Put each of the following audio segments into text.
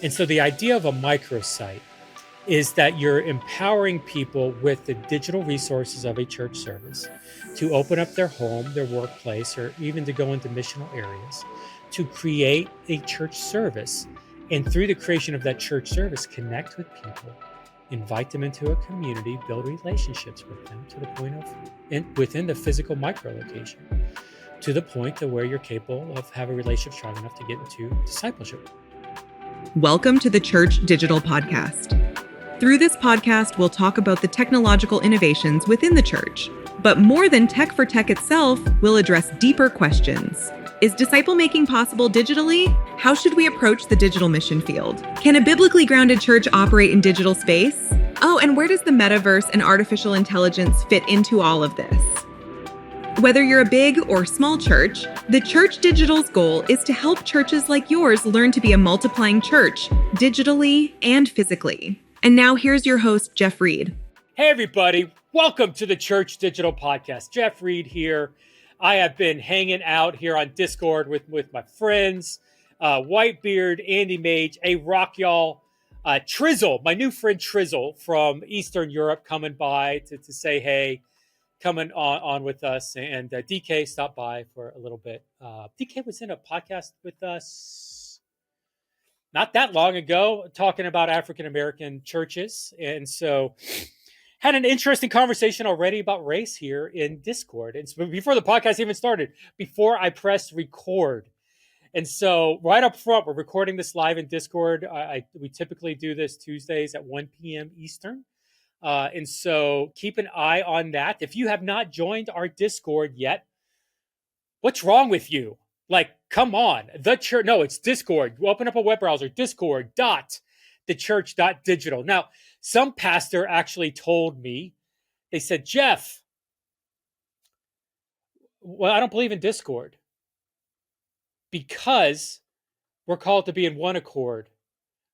And so the idea of a microsite is that you're empowering people with the digital resources of a church service to open up their home, their workplace, or even to go into missional areas to create a church service. And through the creation of that church service, connect with people, invite them into a community, build relationships with them to the point of within the physical micro location, to the point to where you're capable of having a relationship strong enough to get into discipleship. Welcome to the Church Digital Podcast. Through this podcast, we'll talk about the technological innovations within the church. But more than tech for tech itself, we'll address deeper questions. Is disciple making possible digitally? How should we approach the digital mission field? Can a biblically grounded church operate in digital space? Oh, and where does the metaverse and artificial intelligence fit into all of this? Whether you're a big or small church, the Church Digital's goal is to help churches like yours learn to be a multiplying church, digitally and physically. And now here's your host, Jeff Reed. Hey, everybody. Welcome to the Church Digital Podcast. Jeff Reed here. I have been hanging out here on Discord with my friends, Whitebeard, Andy Mage, Rock Y'all, Trizzle, my new friend Trizzle from Eastern Europe coming by to say hey, coming on with us. And DK stopped by for a little bit. DK was in a podcast with us not that long ago talking about African-American churches. And so had an interesting conversation already about race here in Discord. And so before the podcast even started, before I pressed record. And so right up front, we're recording this live in Discord. We typically do this Tuesdays at 1 p.m. Eastern. And so keep an eye on that. If you have not joined our Discord yet, what's wrong with you? Like, come on. The church, no, it's Discord. You open up a web browser, discord.thechurch.digital. Now, some pastor actually told me, they said, Jeff, well, I don't believe in Discord because we're called to be in one accord.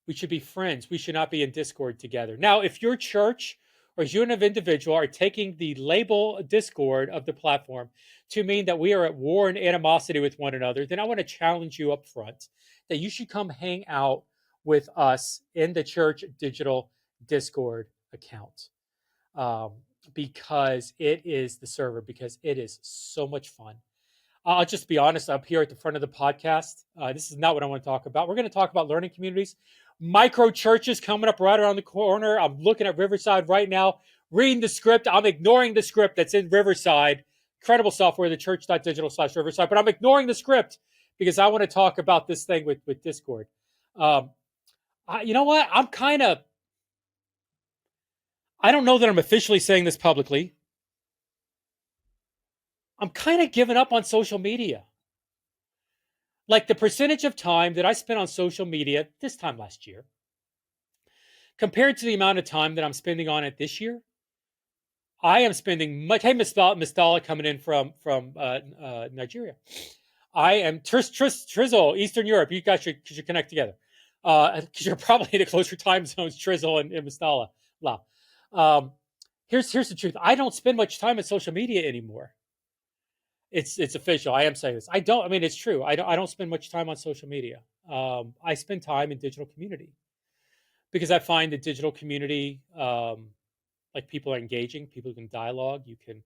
We should be friends. We should not be in Discord together. Now, if your church or as you and an individual are taking the label Discord of the platform to mean that we are at war and animosity with one another, then I want to challenge you up front that you should come hang out with us in the Church Digital Discord account. Because it is the server, because it is so much fun. I'll just be honest, up here at the front of the podcast, this is not what I want to talk about. We're going to talk about learning communities, micro churches coming up right around the corner. I'm looking at Riverside right now, reading the script. I'm ignoring the script that's in Riverside. Incredible software, the church.digital/Riverside. But I'm ignoring the script because I want to talk about this thing with Discord. You know what? I don't know that I'm officially saying this publicly. I'm kind of giving up on social media. Like the percentage of time that I spent on social media this time last year, compared to the amount of time that I'm spending on it this year, I am spending much. Hey, Mistala coming in from Nigeria. I am Trizzle, Eastern Europe. You guys should connect together because you're probably in the closer time zones, Trizzle and Mistala. Here's the truth. I don't spend much time on social media anymore. It's official. I am saying this. I don't. I mean, it's true. I don't spend much time on social media. I spend time in digital community because I find the digital community, like people are engaging, people can dialogue, you can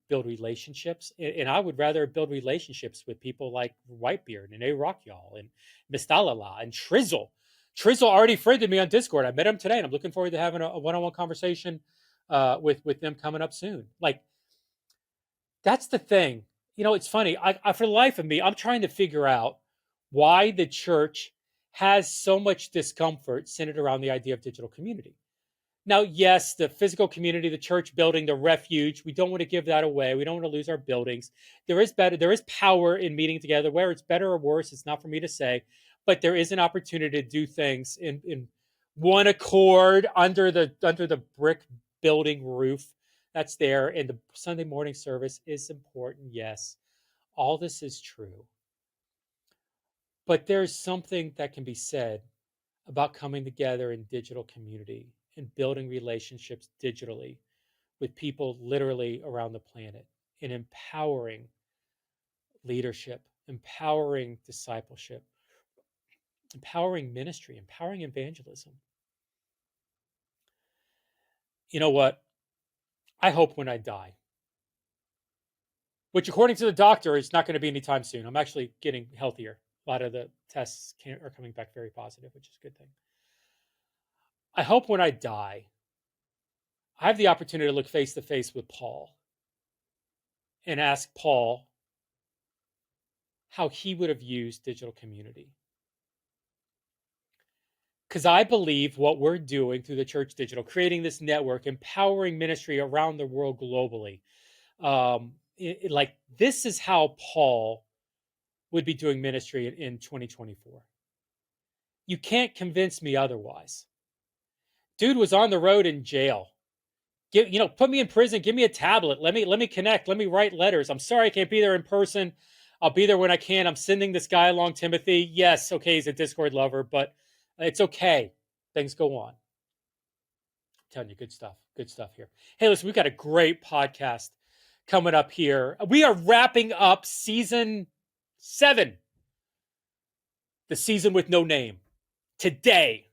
build relationships, and I would rather build relationships with people like Whitebeard and Rock Y'all and Mistalala and Trizzle. Trizzle already friended me on Discord. I met him today, and I'm looking forward to having a one-on-one conversation with them coming up soon. Like. That's the thing. You know, it's funny. For the life of me, I'm trying to figure out why the church has so much discomfort centered around the idea of digital community. Now, yes, the physical community, the church building, the refuge, we don't want to give that away. We don't want to lose our buildings. There is power in meeting together. Where it's better or worse, it's not for me to say, but there is an opportunity to do things in one accord under the brick building roof that's there, and the Sunday morning service is important. Yes, all this is true. But there's something that can be said about coming together in digital community and building relationships digitally with people literally around the planet and empowering leadership, empowering discipleship, empowering ministry, empowering evangelism. You know what? I hope when I die, which according to the doctor is not going to be anytime soon. I'm actually getting healthier. A lot of the tests are coming back very positive, which is a good thing. I hope when I die, I have the opportunity to look face to face with Paul and ask Paul how he would have used digital community. Because I believe what we're doing through the Church Digital, creating this network, empowering ministry around the world globally, like this is how Paul would be doing ministry in 2024. You can't convince me otherwise. Dude was on the road in jail. Put me in prison. Give me a tablet. Let me connect. Let me write letters. I'm sorry I can't be there in person. I'll be there when I can. I'm sending this guy along, Timothy. Yes, okay, he's a Discord lover, but it's okay. Things go on. I'm telling you, good stuff. Good stuff here. Hey, listen, we've got a great podcast coming up here. We are wrapping up season 7, the season with no name. Today,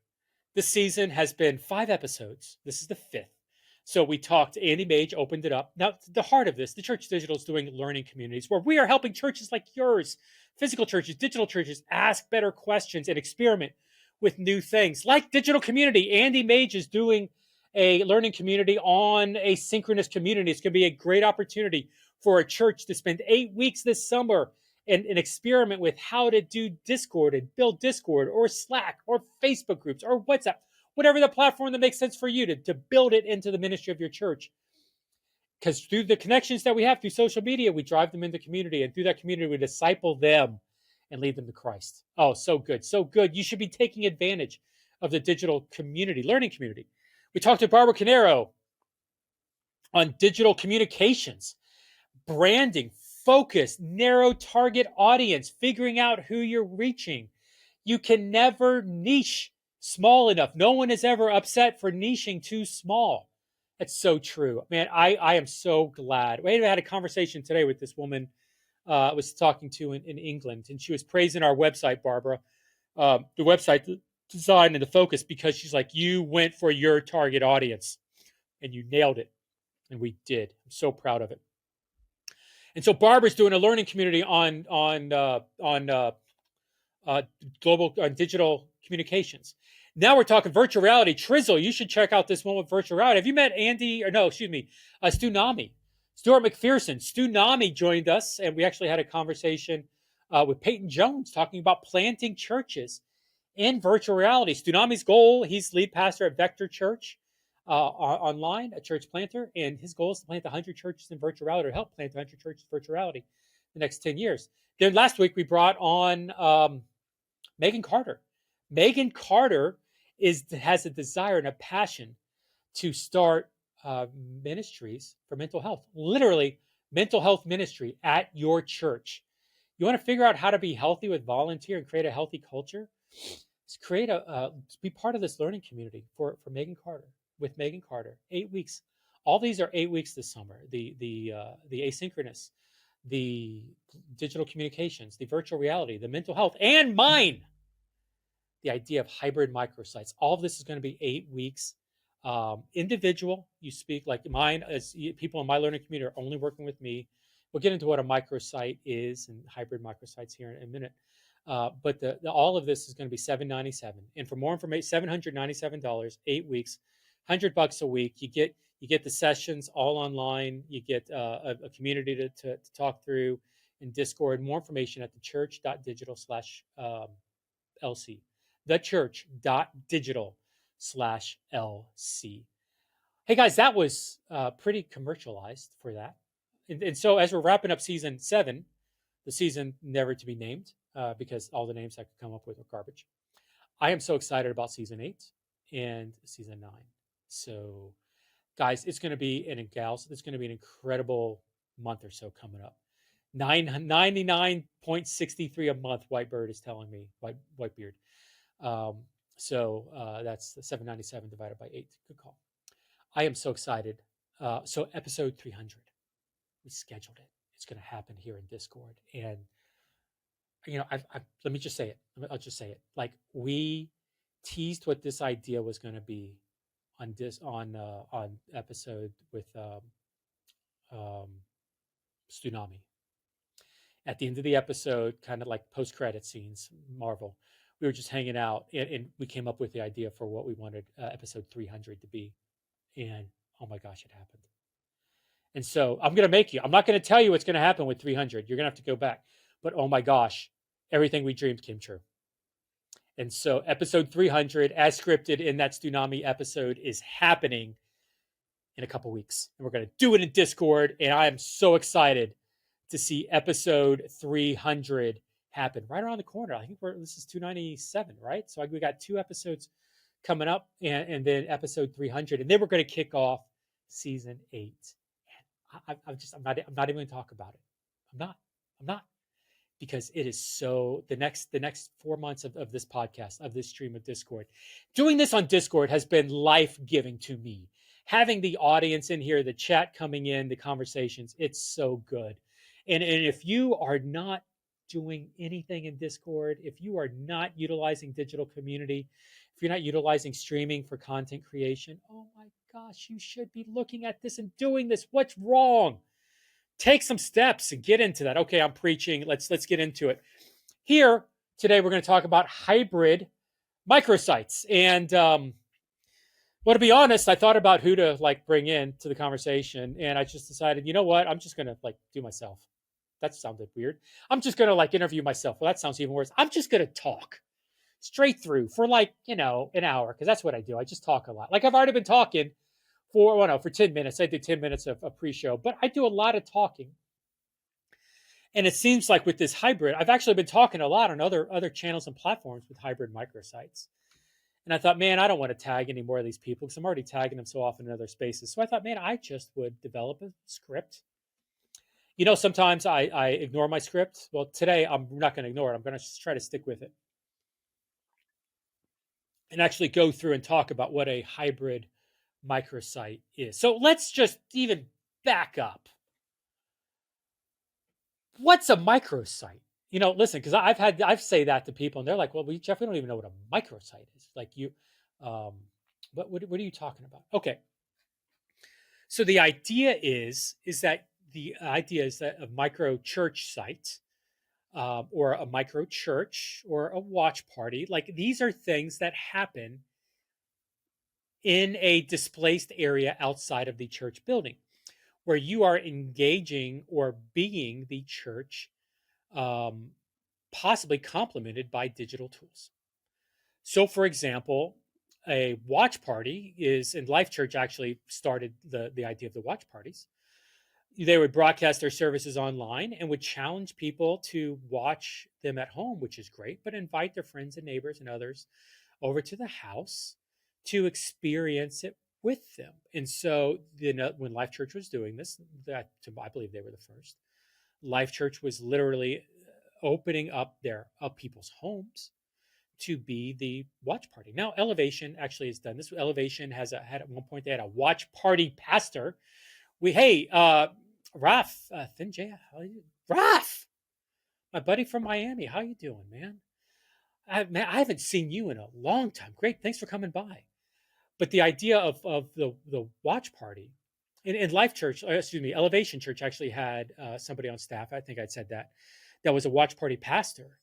this season has been 5 episodes. This is the 5th. So we talked, Andy Mage opened it up. Now, the heart of this, the Church Digital is doing learning communities where we are helping churches like yours, physical churches, digital churches, ask better questions and experiment with new things. Like digital community, Andy Mage is doing a learning community on a synchronous community. It's going to be a great opportunity for a church to spend 8 weeks this summer and experiment with how to do Discord and build Discord or Slack or Facebook groups or WhatsApp, whatever the platform that makes sense for you to build it into the ministry of your church. Because through the connections that we have through social media, we drive them into community, and through that community, we disciple them and lead them to Christ. Oh, so good. So good. You should be taking advantage of the digital community, learning community. We talked to Barbara Canero on digital communications, branding, focus, narrow target audience, figuring out who you're reaching. You can never niche small enough. No one is ever upset for niching too small. That's so true. Man, I am so glad. We had a conversation today with this woman I was talking to in England, and she was praising our website, Barbara, the website design and the focus, because she's like, you went for your target audience and you nailed it. And we did. I'm so proud of it. And so Barbara's doing a learning community on global digital communications. Now we're talking virtual reality. Trizzle, you should check out this one with virtual reality. Have you met Andy, or no, excuse me, Stu Nami? Stuart McPherson. Stu Nami joined us, and we actually had a conversation with Peyton Jones talking about planting churches in virtual reality. Stu Nami's goal, he's lead pastor at Vector Church online, a church planter, and his goal is to plant 100 churches in virtual reality, or help plant 100 churches in virtual reality the next 10 years. Then last week we brought on Megan Carter. Megan Carter has a desire and a passion to start ministries for mental health, literally mental health ministry at your church. You want to figure out how to be healthy with volunteer and create a healthy culture? Be part of this learning community for Megan Carter, with Megan Carter. 8 weeks. All these are 8 weeks this summer. The asynchronous, the digital communications, the virtual reality, the mental health, and mine. The idea of hybrid microsites. All of this is going to be 8 weeks. Individual, you speak like mine, as people in my learning community are only working with me. We'll get into what a microsite is and hybrid microsites here in a minute. But all of this is going to be $797. And for more information, $797, 8 weeks, $100 a week. You get the sessions all online. You get a community to talk through in Discord. More information at theChurch.digital/LC. theChurch.digital/LC. Hey guys, that was pretty commercialized for that. And so as we're wrapping up season 7, the season never to be named, because all the names I could come up with are garbage, I am so excited about season 8 and season 9. So guys, it's going to be an incredible month or so coming up. 99.63 a month, Whitebird is telling me, Whitebeard. So that's 797 divided by 8. Good call. I am so excited. So episode 300, we scheduled it. It's going to happen here in Discord. And let me just say it. I'll just say it. Like, we teased what this idea was going to be on episode with um, Tsunami. At the end of the episode, kind of like post credit scenes, Marvel. We were just hanging out, and we came up with the idea for what we wanted episode 300 to be. And oh my gosh, it happened. And so I'm going to make you. I'm not going to tell you what's going to happen with 300. You're going to have to go back. But oh my gosh, everything we dreamed came true. And so episode 300, as scripted in that Tsunami episode, is happening in a couple weeks. And we're going to do it in Discord. And I am so excited to see episode 300 happen right around the corner. I think this is 297, right? So we got 2 episodes coming up, and then episode 300. And then we're going to kick off season 8. And I'm not even going to talk about it. I'm not, because it is so, the next 4 months of this podcast, of this stream of Discord, doing this on Discord has been life-giving to me. Having the audience in here, the chat coming in, the conversations, it's so good. And if you are not doing anything in Discord, if you are not utilizing digital community, if you're not utilizing streaming for content creation, oh my gosh, you should be looking at this and doing this. What's wrong? Take some steps and get into that. Okay, I'm preaching. Let's get into it. Here today, we're going to talk about hybrid microsites. And well, to be honest, I thought about who to bring in to the conversation, and I just decided, you know what? I'm just going to do myself. That sounded weird. I'm just going to interview myself. Well, that sounds even worse. I'm just going to talk straight through for an hour, because that's what I do. I just talk a lot. I've already been talking for 10 minutes. I did 10 minutes of pre-show, but I do a lot of talking. And it seems like with this hybrid, I've actually been talking a lot on other channels and platforms with hybrid microsites. And I thought, man, I don't want to tag any more of these people because I'm already tagging them so often in other spaces. So I thought, man, I just would develop a script. Sometimes I ignore my script. Well, today I'm not going to ignore it. I'm going to try to stick with it and actually go through and talk about what a hybrid microsite is. So let's just even back up. What's a microsite? Listen, because I've say that to people, and they're like, "Well, Jeff, we don't even know what a microsite is." What are you talking about? Okay, so the idea is that a micro church site, or a micro church, or a watch party, these are things that happen in a displaced area outside of the church building, where you are engaging or being the church, possibly complemented by digital tools. So, for example, a watch party and Life Church actually started the idea of the watch parties. They would broadcast their services online and would challenge people to watch them at home, which is great, but invite their friends and neighbors and others over to the house to experience it with them. And so, when Life Church was doing this, I believe they were the first. Life Church was literally opening up people's homes to be the watch party. Now, Elevation actually has done this. Elevation had at one point, they had a watch party pastor. Raf, Thin J, how are you? Raf, my buddy from Miami, how you doing, man? I haven't seen you in a long time. Great, thanks for coming by. But the idea of the watch party in Life Church, Elevation Church actually had somebody on staff. I think I'd said that was a watch party pastor,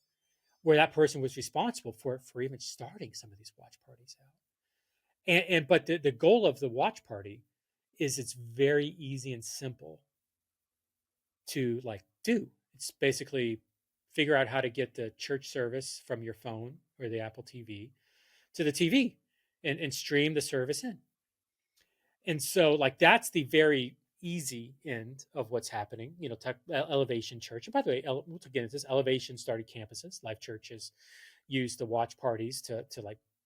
where that person was responsible for even starting some of these watch parties out. But the goal of the watch party is it's very easy and simple to do. It's basically figure out how to get the church service from your phone or the Apple TV to the TV and stream the service in. And so that's the very easy end of what's happening. Elevation Church. And by the way, we'll get into this. Elevation started campuses. Life Church has used the watch parties to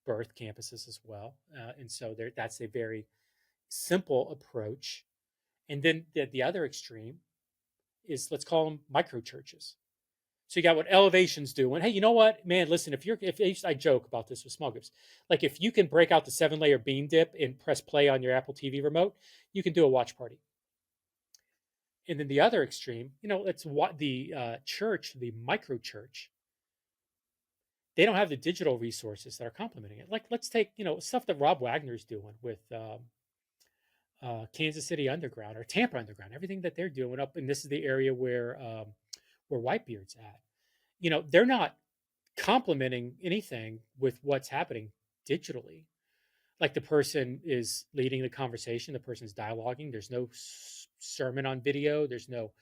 birth campuses as well. And so that's a very simple approach. And then the other extreme is, let's call them micro churches. So you got what Elevation's doing. Hey, you know what, man? Listen, if I joke about this with small groups, if you can break out the 7-layer bean dip and press play on your Apple TV remote, you can do a watch party. And then the other extreme, it's what the church, the micro church, they don't have the digital resources that are complementing it. Like, let's take, stuff that Rob Wagner's doing with Kansas City Underground or Tampa Underground, everything that they're doing up. And this is the area where Whitebeard's at. They're not complementing anything with what's happening digitally. Like, the person is leading the conversation, the person's dialoguing. There's no sermon on video. There's no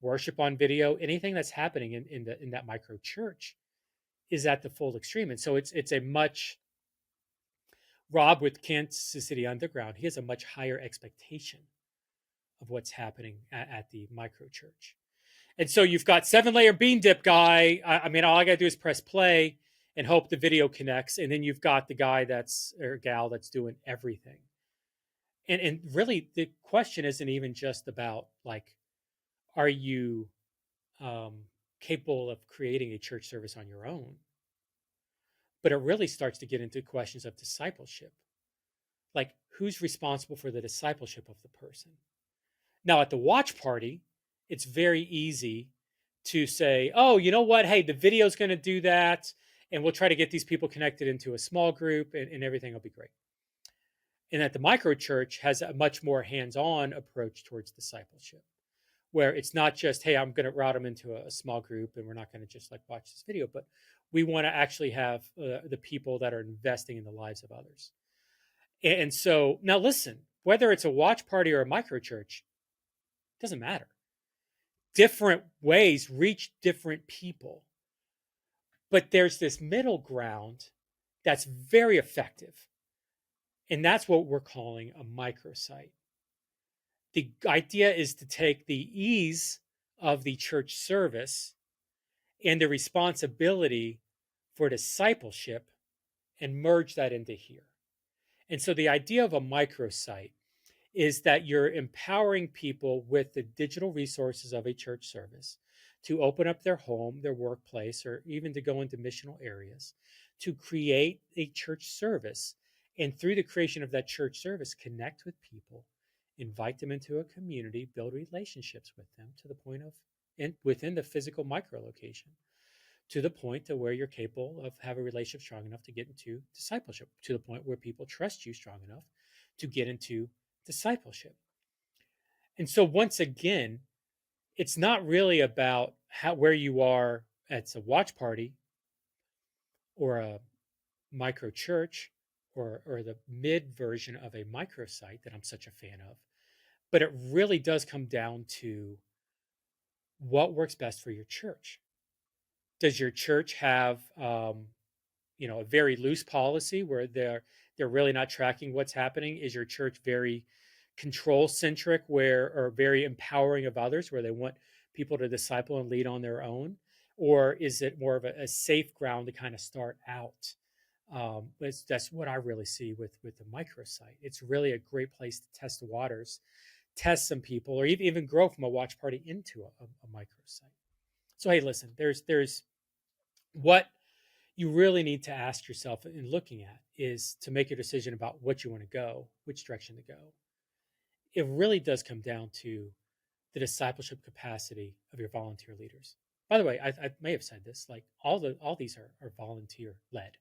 worship on video. Anything that's happening in that micro church is at the full extreme. And so it's a much Rob with Kansas City Underground, he has a much higher expectation of what's happening at the micro church. And so you've got 7-layer bean dip guy. I mean, all I got to do is press play and hope the video connects. And then you've got the guy or gal that's doing everything. And really, the question isn't even just about, like, are you capable of creating a church service on your own? But it really starts to get into questions of discipleship. Like, who's responsible for the discipleship of the person? Now, at the watch party, it's very easy to say, oh, you know what? Hey, the video's going to do that. And we'll try to get these people connected into a small group and everything will be great. And at the micro church has a much more hands-on approach towards discipleship, where it's not just, hey, I'm going to route them into a small group and we're not going to just like watch this video, but we want to actually have the people that are investing in the lives of others. And so now listen, whether it's a watch party or a micro church, doesn't matter. Different ways reach different people. But there's this middle ground that's very effective. And that's what we're calling a microsite. The idea is to take the ease of the church service and the responsibility for discipleship and merge that into here. And so the idea of a microsite is that you're empowering people with the digital resources of a church service to open up their home, their workplace, or even to go into missional areas to create a church service. And through the creation of that church service, connect with people, invite them into a community, build relationships with them to the point of, within the physical micro location, to the point to where you're capable of having a relationship strong enough to get into discipleship, to the point where people trust you strong enough to get into discipleship. And so once again, it's not really about where you are at a watch party or a micro church or the mid version of a microsite that I'm such a fan of, but it really does come down to what works best for your church. Does your church have a very loose policy where they're really not tracking what's happening? Is your church very control-centric or very empowering of others, where they want people to disciple and lead on their own? Or is it more of a safe ground to kind of start out? That's what I really see with the microsite. It's really a great place to test the waters, test some people, or even grow from a watch party into a microsite. So hey, listen, there's what you really need to ask yourself in looking at is to make a decision about what you want to go, which direction to go. It really does come down to the discipleship capacity of your volunteer leaders. By the way, I may have said this, like all these are volunteer led.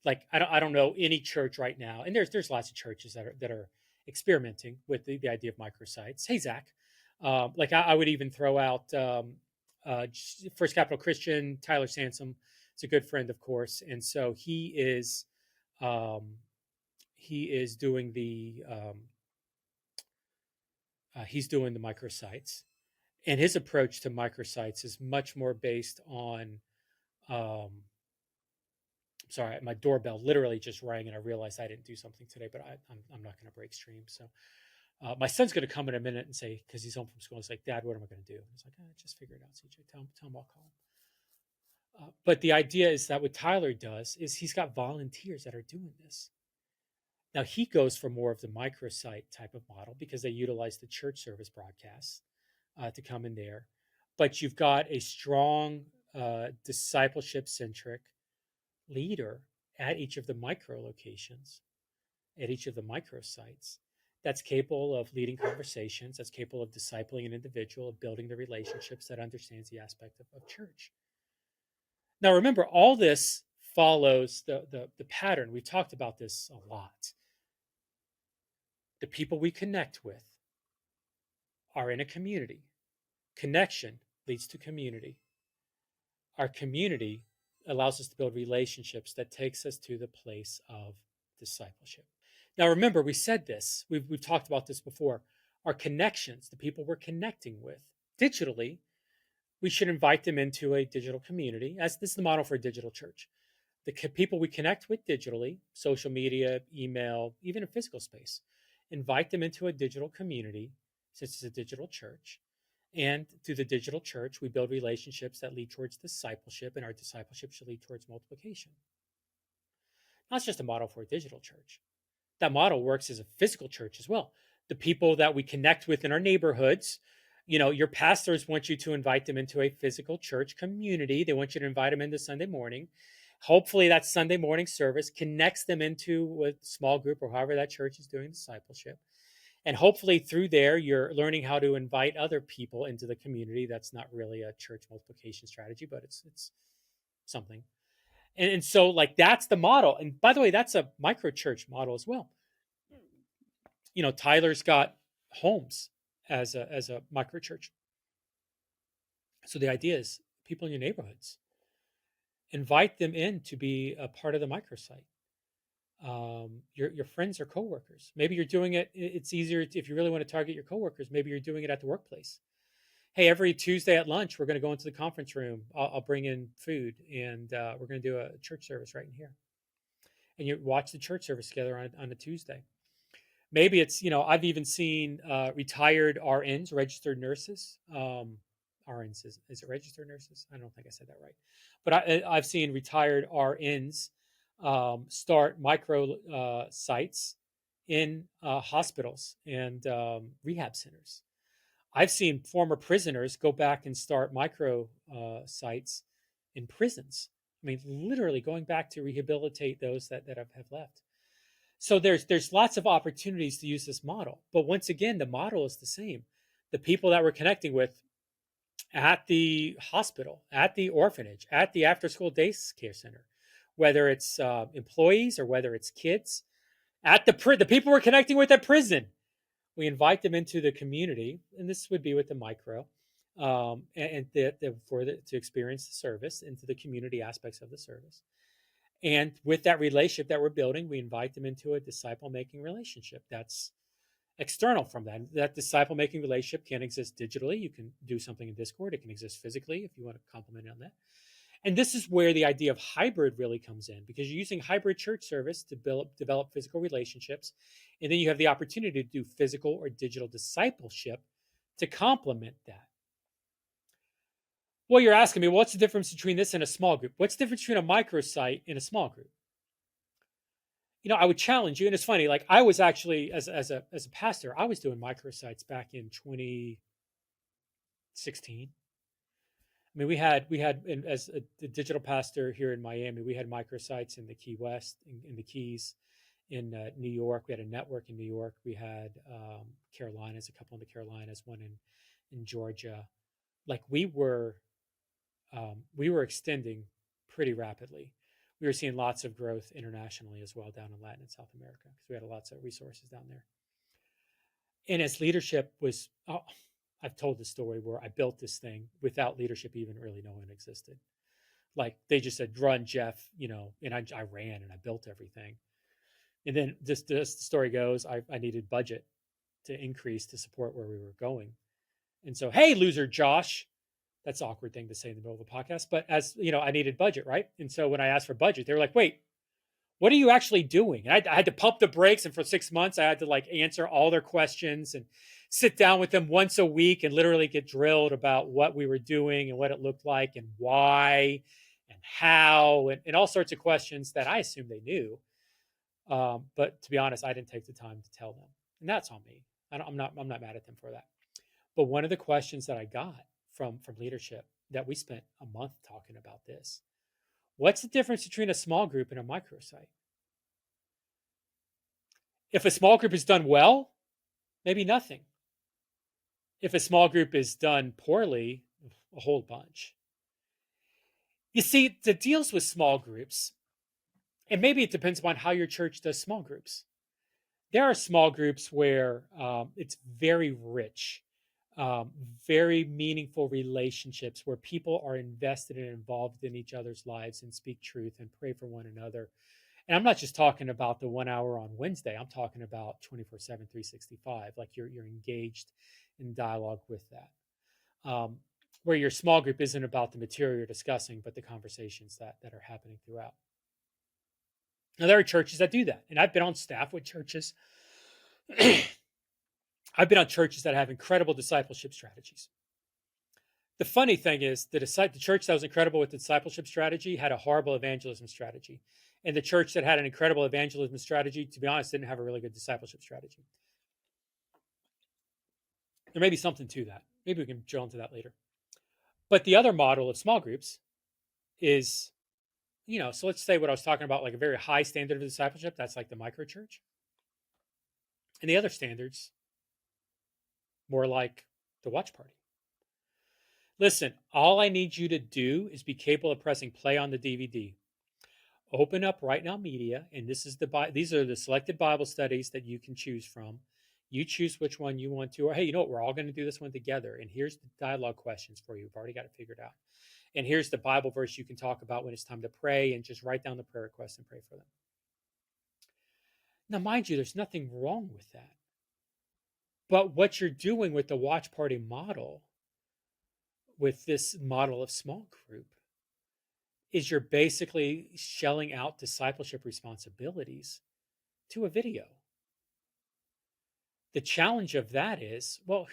Like I don't know any church right now, and there's lots of churches that are experimenting with the idea of microsites. Hey Zach, like I would even throw out First Capital Christian, Tyler Sansom. It's a good friend, of course, and so he is doing the microsites, and his approach to microsites is much more based on. Sorry, my doorbell literally just rang, and I realized I didn't do something today, but I'm not going to break stream. So my son's going to come in a minute and say, because he's home from school, he's like, Dad, what am I going to do? He's like, just figure it out, CJ. Tell him I'll call him. But the idea is that what Tyler does is he's got volunteers that are doing this. Now he goes for more of the microsite type of model because they utilize the church service broadcasts to come in there. But you've got a strong discipleship-centric leader at each of the micro locations, at each of the microsites, that's capable of leading conversations, that's capable of discipling an individual, of building the relationships, that understands the aspect of church. Now, remember, all this follows the pattern. We've talked about this a lot. The people we connect with are in a community. Connection leads to community. Our community allows us to build relationships that takes us to the place of discipleship. Now, remember, we said this, we've talked about this before. Our connections, the people we're connecting with digitally, we should invite them into a digital community, as this is the model for a digital church. The people we connect with digitally, social media, email, even a physical space, invite them into a digital community, since it's a digital church. And through the digital church, we build relationships that lead towards discipleship, and our discipleship should lead towards multiplication. That's just a model for a digital church. That model works as a physical church as well. The people that we connect with in our neighborhoods, your pastors want you to invite them into a physical church community. They want you to invite them into Sunday morning. Hopefully that Sunday morning service connects them into a small group or however that church is doing discipleship. And hopefully through there, you're learning how to invite other people into the community. That's not really a church multiplication strategy, but it's something. And so like that's the model. And by the way, that's a micro church model as well. Tyler's got homes as a micro church. So the idea is people in your neighborhoods, invite them in to be a part of the microsite. Your friends or coworkers. Maybe you're doing it. It's easier if you really want to target your coworkers. Maybe you're doing it at the workplace. Hey, every Tuesday at lunch, we're going to go into the conference room. I'll bring in food, and we're going to do a church service right in here. And you watch the church service together on a Tuesday. Maybe it's, I've even seen retired RNs, registered nurses. RNs, is it registered nurses? I don't think I said that right. But I've seen retired RNs start micro sites in hospitals and rehab centers. I've seen former prisoners go back and start micro sites in prisons. I mean, literally going back to rehabilitate those that have left. So there's lots of opportunities to use this model. But once again, the model is the same. The people that we're connecting with at the hospital, at the orphanage, at the after-school day care center, whether it's employees or whether it's kids, at the people we're connecting with at prison, we invite them into the community, and this would be with the micro, to experience the service, into the community aspects of the service. And with that relationship that we're building, we invite them into a disciple-making relationship. That's external from that. That disciple-making relationship can exist digitally. You can do something in Discord. It can exist physically if you want to compliment on that. And this is where the idea of hybrid really comes in, because you're using hybrid church service to develop physical relationships. And then you have the opportunity to do physical or digital discipleship to complement that. Well, you're asking me, what's the difference between this and a small group? What's the difference between a microsite and a small group? I would challenge you, and it's funny, like I was actually, as a pastor, I was doing microsites back in 2016. I mean, we had as a digital pastor here in Miami, we had microsites in the Key West, in the Keys, in New York. We had a network in New York. We had Carolinas, a couple in the Carolinas, one in Georgia. Like we were extending pretty rapidly. We were seeing lots of growth internationally as well down in Latin and South America because we had lots of resources down there. And as leadership was, I've told the story where I built this thing without leadership even really knowing it existed. Like they just said, run, Jeff, and I ran and I built everything. And then just the story goes, I needed budget to increase to support where we were going. And so, hey, loser Josh, that's an awkward thing to say in the middle of a podcast. But as I needed budget, right? And so when I asked for budget, they were like, wait, what are you actually doing? And I had to pump the brakes. And for 6 months, I had to answer all their questions and sit down with them once a week and literally get drilled about what we were doing and what it looked like and why and how and all sorts of questions that I assumed they knew. But to be honest, I didn't take the time to tell them. And that's on me. I'm not mad at them for that. But one of the questions that I got from leadership that we spent a month talking about this. What's the difference between a small group and a microsite? If a small group is done well, maybe nothing. If a small group is done poorly, a whole bunch. You see, the deals with small groups And maybe it depends upon how your church does small groups. There are small groups where it's very rich, um, very meaningful relationships where people are invested and involved in each other's lives and speak truth and pray for one another. And I'm not just talking about the 1 hour on Wednesday. I'm talking about 24/7, 365. Like you're engaged in dialogue with that. Um, where your small group isn't about the material you're discussing, but the conversations that are happening throughout. Now there are churches that do that, and I've been on staff with churches. I've been on churches that have incredible discipleship strategies. The funny thing is, the church that was incredible with the discipleship strategy had a horrible evangelism strategy. And the church that had an incredible evangelism strategy, to be honest, didn't have a really good discipleship strategy. There may be something to that. Maybe we can drill into that later. But the other model of small groups is, so let's say what I was talking about, like a very high standard of discipleship, that's like the micro church. And the other standards, more like the watch party. Listen, all I need you to do is be capable of pressing play on the DVD. Open up Right Now Media, and these are the selected Bible studies that you can choose from. You choose which one you want to, or hey, you know what? We're all going to do this one together. And here's the dialogue questions for you. We've already got it figured out. And here's the Bible verse you can talk about when it's time to pray, and just write down the prayer requests and pray for them. Now, mind you, there's nothing wrong with that. But what you're doing with the watch party model, with this model of small group, is you're basically shelling out discipleship responsibilities to a video. The challenge of that is, well,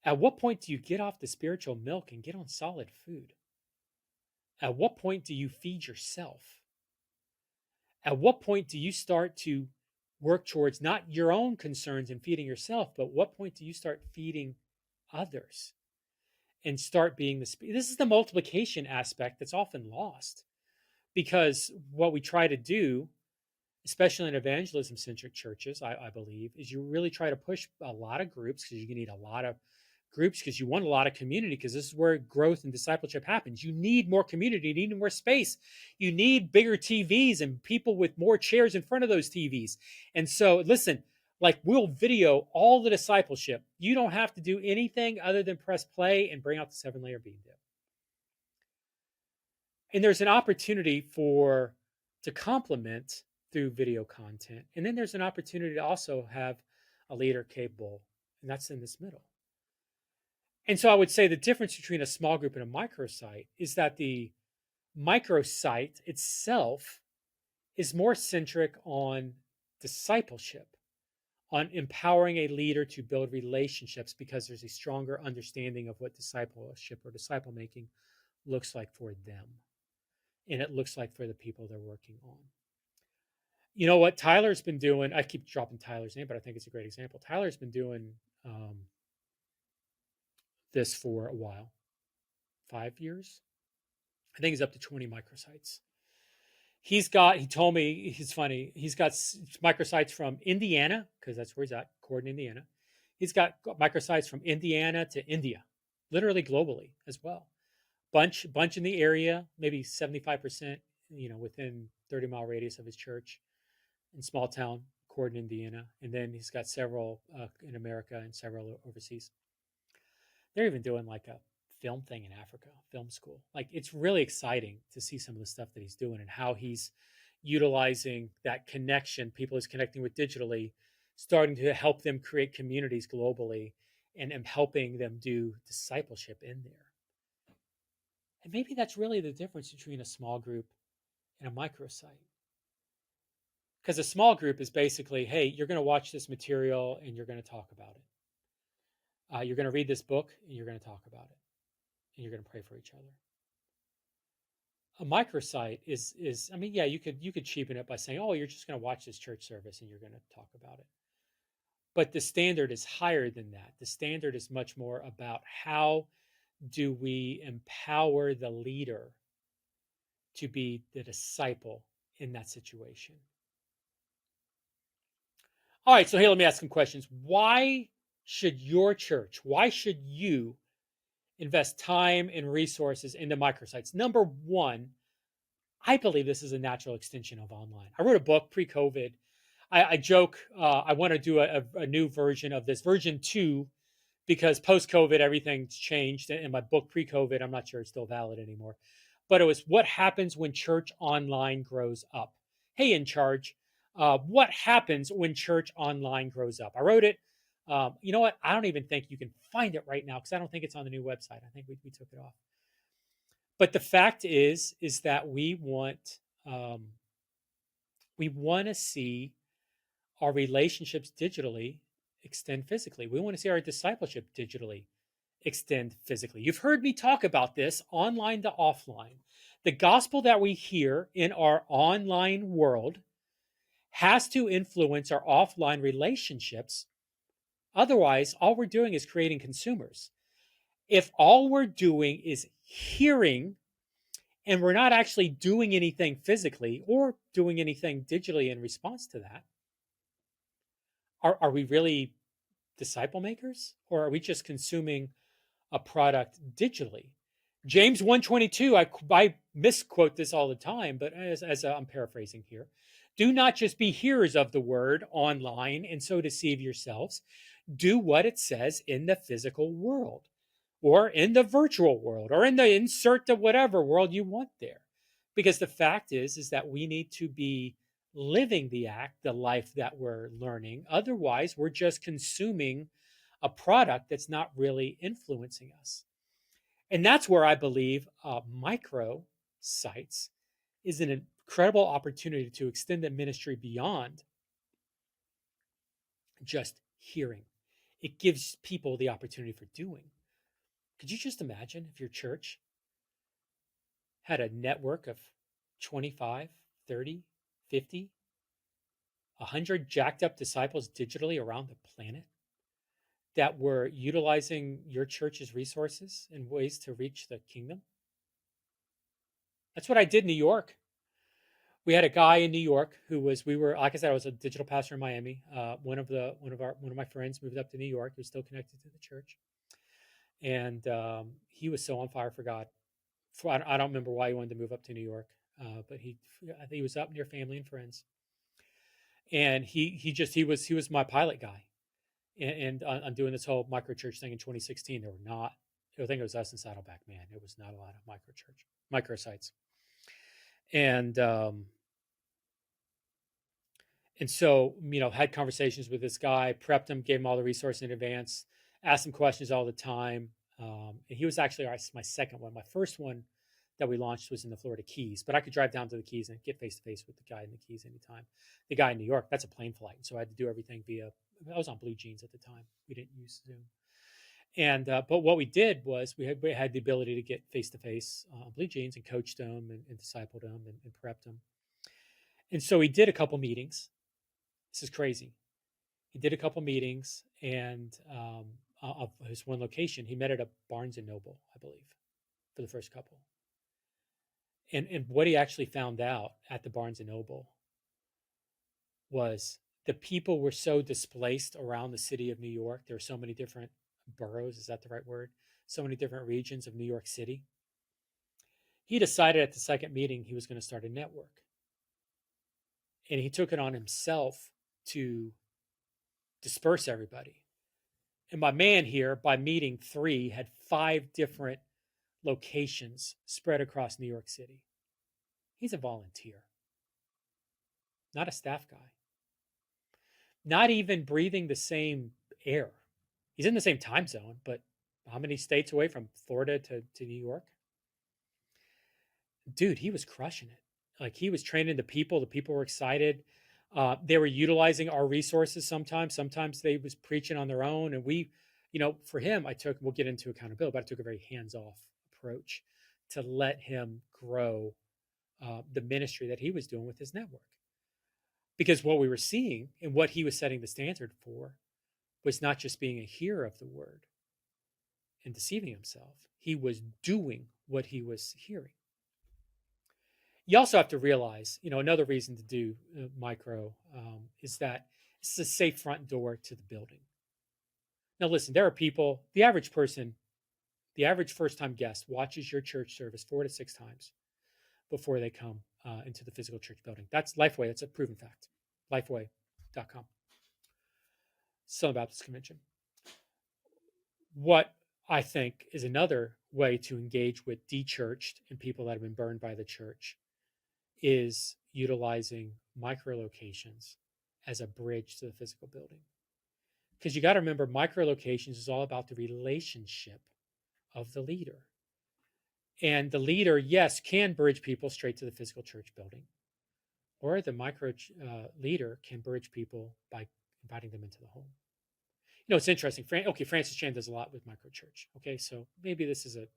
at what point do you get off the spiritual milk and get on solid food? At what point do you feed yourself? At what point do you start to work towards not your own concerns and feeding yourself, but what point do you start feeding others and start being this is the multiplication aspect that's often lost, because what we try to do, especially in evangelism centric churches, I believe, is you really try to push a lot of groups, because you need a lot of groups, because you want a lot of community, because this is where growth and discipleship happens. You need more community, you need more space, you need bigger TVs and people with more chairs in front of those TVs. And so, listen, like, we'll video all the discipleship. You don't have to do anything other than press play and bring out the 7-layer beam dip. And there's an opportunity to complement through video content. And then there's an opportunity to also have a leader capable, and that's in this middle. And so I would say the difference between a small group and a microsite is that the microsite itself is more centric on discipleship, on empowering a leader to build relationships, because there's a stronger understanding of what discipleship or disciple making looks like for them. And it looks like for the people they're working on. You know what Tyler's been doing? I keep dropping Tyler's name, but I think it's a great example. Tyler's been doing this for a while, 5 years. I think he's up to 20 microsites. He told me, he's funny, he's got microsites from Indiana, because that's where he's at, Corden, Indiana. He's got microsites from Indiana to India, literally globally as well. Bunch in the area, maybe 75%, within 30-mile radius of his church in small town, Corden, Indiana. And then he's got several in America and several overseas. They're even doing like a film thing in Africa, film school. Like, it's really exciting to see some of the stuff that he's doing and how he's utilizing that connection people he's connecting with digitally, starting to help them create communities globally, and helping them do discipleship in there. And maybe that's really the difference between a small group and a microsite. Because a small group is basically, hey, you're going to watch this material and you're going to talk about it. You're going to read this book and you're going to talk about it. And you're going to pray for each other. A microsite is I mean, yeah, you could cheapen it by saying, oh, you're just going to watch this church service and you're going to talk about it. But the standard is higher than that. The standard is much more about how do we empower the leader to be the disciple in that situation. All right, so here, let me ask some questions. Why should your church, why should you invest time and resources into microsites? Number one, I believe this is a natural extension of online. I wrote a book pre-COVID. I joke I want to do a new version of this, version 2, because post-COVID everything's changed. And my book pre-COVID, I'm not sure it's still valid anymore. But it was what happens when church online grows up. Hey, in charge, what happens when church online grows up? I wrote it. You know what? I don't even think you can find it right now because I don't think it's on the new website. I think we took it off. But the fact is that um, we want to see our relationships digitally extend physically. We want to see our discipleship digitally extend physically. You've heard me talk about this online to offline. The gospel that we hear in our online world has to influence our offline relationships. Otherwise, all we're doing is creating consumers. If all we're doing is hearing and we're not actually doing anything physically or doing anything digitally in response to that, are we really disciple makers, or are we just consuming a product digitally? James 1:22, I misquote this all the time, but as I'm paraphrasing here, do not just be hearers of the word online and so deceive yourselves. Do what it says in the physical world or in the virtual world or in the insert to whatever world you want there. Because the fact is that we need to be living the life that we're learning. Otherwise, we're just consuming a product that's not really influencing us. And that's where I believe microsites is an incredible opportunity to extend the ministry beyond just hearing. It gives people the opportunity for doing. Could you just imagine if your church had a network of 25, 30, 50, 100 jacked up disciples digitally around the planet that were utilizing your church's resources in ways to reach the kingdom? That's what I did in New York. We had a guy in New York who was, we were, like I said, I was a digital pastor in Miami. One of my friends moved up to New York. He was still connected to the church, and he was so on fire for God. I don't remember why he wanted to move up to New York, but I think he was up near family and friends, and he was my pilot guy, and on doing this whole micro church thing in 2016. There were not, I think it was us in Saddleback, man. It was not a lot of microsites, and so, had conversations with this guy, prepped him, gave him all the resources in advance, asked him questions all the time. And he was actually my second one. My first one that we launched was in the Florida Keys, but I could drive down to the Keys and get face to face with the guy in the Keys anytime. The guy in New York, that's a plane flight. So I had to do everything I was on Blue Jeans at the time. We didn't use Zoom. And, but what we did was we had the ability to get face to face on Blue Jeans and coached them and discipled them and prepped them. And so he did a couple meetings. This is crazy. He did a couple meetings, and of his one location, he met at a Barnes and Noble, I believe, for the first couple. And what he actually found out at the Barnes and Noble was the people were so displaced around the city of New York. There are so many different boroughs, is that the right word? So many different regions of New York City. He decided at the second meeting he was going to start a network. And he took it on himself to disperse everybody. And my man here, by meeting 3, had 5 different locations spread across New York City. He's a volunteer, not a staff guy, not even breathing the same air. He's in the same time zone, but how many states away from Florida to New York? Dude, he was crushing it. Like, he was training the people were excited. They were utilizing our resources sometimes they was preaching on their own. And we, for him, we'll get into accountability, but I took a very hands-off approach to let him grow the ministry that he was doing with his network. Because what we were seeing and what he was setting the standard for was not just being a hearer of the word and deceiving himself. He was doing what he was hearing. You also have to realize, another reason to do micro is that it's a safe front door to the building. Now, listen, there are people, the average first-time guest watches your church service 4 to 6 times before they come into the physical church building. That's Lifeway. That's a proven fact. Lifeway.com. Southern Baptist Convention. What I think is another way to engage with de-churched and people that have been burned by the church is utilizing micro locations as a bridge to the physical building. Because you got to remember, micro locations is all about the relationship of the leader. And the leader, yes, can bridge people straight to the physical church building, or the micro leader can bridge people by inviting them into the home. You know, it's interesting. Francis Chan does a lot with micro church. Okay, so maybe this is I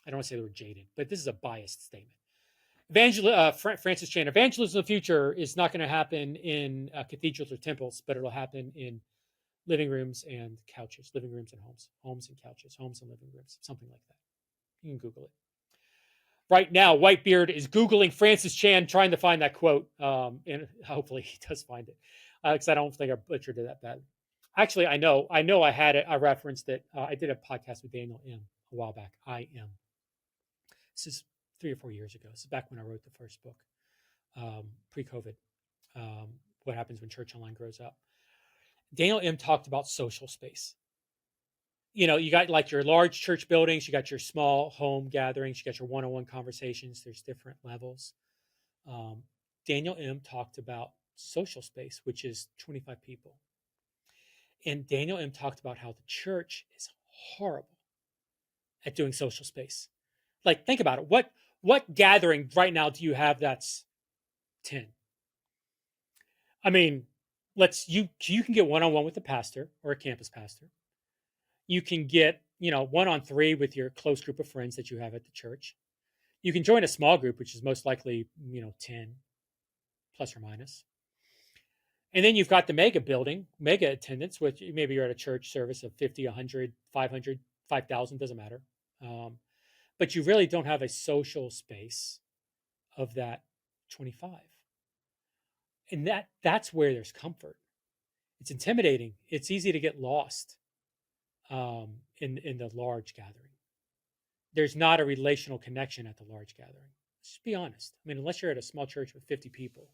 don't want to say the word jaded, but this is a biased statement. Francis Chan, evangelism of the future is not going to happen in cathedrals or temples, but it'll happen in living rooms and couches, living rooms and homes and couches, homes and living rooms, something like that. You can Google it. Right now, Whitebeard is Googling Francis Chan, trying to find that quote, and hopefully he does find it, because I don't think I butchered it that bad. Actually, I know I had a reference that I did a podcast with Daniel M. a while back. This is 3 or 4 years ago. This is back when I wrote the first book, pre-COVID. What happens when church online grows up? Daniel M. talked about social space. You know, you got like your large church buildings, you got your small home gatherings, you got your one-on-one conversations. There's different levels. Daniel M. talked about social space, which is 25 people. And Daniel M. talked about how the church is horrible at doing social space. Like, think about it. What gathering right now do you have that's 10? I mean, you can get one-on-one with a pastor or a campus pastor. You can get, 1-on-3 with your close group of friends that you have at the church. You can join a small group, which is most likely, 10 plus or minus. And then you've got the mega attendance, which maybe you're at a church service of 50, 100, 500, 5,000, doesn't matter. But you really don't have a social space of that 25. And that's where there's comfort. It's intimidating. It's easy to get lost in the large gathering. There's not a relational connection at the large gathering. Let's just be honest. I mean, unless you're at a small church with 50 people.